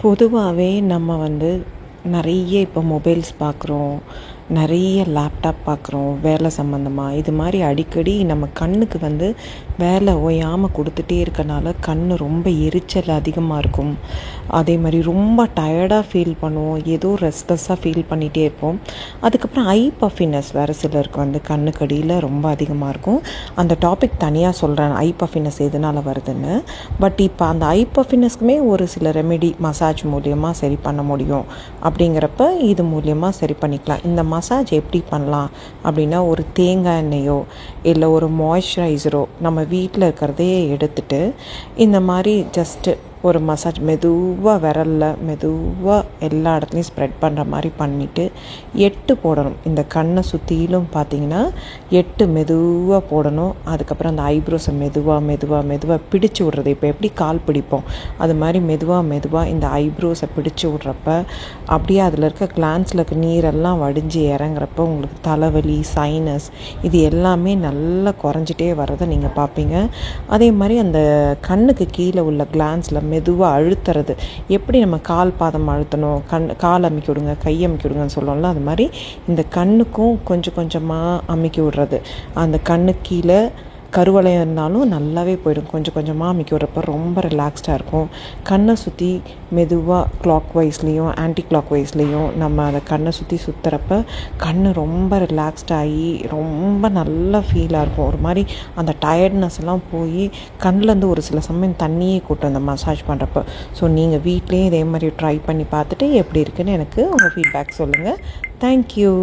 பொதுவாகவே நம்ம நிறைய இப்போ மொபைல்ஸ் பார்க்குறோம், நிறைய லேப்டாப் பார்க்குறோம் வேலை சம்மந்தமாக. இது மாதிரி அடிக்கடி நம்ம கண்ணுக்கு வேலை ஓயாமல் கொடுத்துட்டே இருக்கனால கண் ரொம்ப எரிச்சல் அதிகமாக இருக்கும். அதே மாதிரி ரொம்ப டயர்டாக ஃபீல் பண்ணுவோம், ஏதோ ரெஸ்ட்லெஸ்ஸாக ஃபீல் பண்ணிகிட்டே இருப்போம். அதுக்கப்புறம் ஐ பஃபினஸ் வேறு சிலருக்கு கண்ணுக்கடியில் ரொம்ப அதிகமாக இருக்கும். அந்த டாபிக் தனியாக சொல்கிறேன், ஐ பஃபினஸ் எதனால் வருதுன்னு. பட் இப்போ அந்த ஐ பஃபினஸ்க்குமே ஒரு சில ரெமெடி மசாஜ் மூலியமாக சரி பண்ண முடியும். அப்படிங்கிறப்ப இது மூலியமாக சரி பண்ணிக்கலாம். இந்த மசாஜ் எப்படி பண்ணலாம் அப்படின்னா, ஒரு தேங்காய் எண்ணெயோ இல்லை ஒரு மாய்ஸ்சரைசரோ நம்ம வீட்டில் இருக்கிறதையே எடுத்துகிட்டு இந்த மாதிரி ஜஸ்ட்டு ஒரு மசாஜ் மெதுவாக எல்லா இடத்துலையும் ஸ்ப்ரெட் பண்ணுற மாதிரி பண்ணிவிட்டு 8 போடணும். இந்த கண்ணை சுற்றிலும் பார்த்திங்கன்னா 8 மெதுவாக போடணும். அதுக்கப்புறம் அந்த ஐப்ரோஸை மெதுவாக பிடிச்சி விட்றது. இப்போ எப்படி கால் பிடிப்போம் அது மாதிரி மெதுவாக இந்த ஐப்ரோஸை பிடிச்சி விட்றப்ப அப்படியே அதில் இருக்க கிளான்ஸில் இருக்க நீரெல்லாம் வடிஞ்சு இறங்குறப்ப உங்களுக்கு தலைவலி, சைனஸ் இது எல்லாமே நல்லா குறைஞ்சிட்டே வர்றதை நீங்கள் பார்ப்பீங்க. அதே மாதிரி அந்த கண்ணுக்கு கீழே உள்ள கிளான்ஸில் மெதுவாக அழுத்துறது. எப்படி நம்ம கால் பாதம் அழுத்தணும், கால் அமுக்கி விடுங்க, கை அமுக்கி விடுங்கன்னு சொல்லணும்ல, அது மாதிரி இந்த கண்ணுக்கும் கொஞ்சம் கொஞ்சமாக அமுக்கி விடுறது. அந்த கண்ணு கீழே கருவளையம் இருந்தாலும் நல்லாவே போயிடும். கொஞ்சம் கொஞ்சமாக அமுக்கி விட்றப்ப ரொம்ப ரிலாக்ஸ்டாக இருக்கும். கண்ணை சுற்றி மெதுவாக கிளாக் வைஸ்லேயும் ஆன்டி கிளாக் வைஸ்லேயும் நம்ம அதை கண்ணை சுற்றி சுற்றுறப்ப கண் ரொம்ப ரிலாக்ஸ்டாகி ரொம்ப நல்லா ஃபீலாக இருக்கும். ஒரு மாதிரி அந்த டயர்ட்னஸ் எல்லாம் போய் கண்ணிலேருந்து ஒரு சில சமயம் தண்ணியே கூட்டும் அந்த மசாஜ் பண்ணுறப்ப. ஸோ நீங்கள் வீட்லேயே இதே மாதிரி ட்ரை பண்ணி பார்த்துட்டு எப்படி இருக்குன்னு எனக்கு உங்கள் ஃபீட்பேக் சொல்லுங்கள். தேங்க்யூ.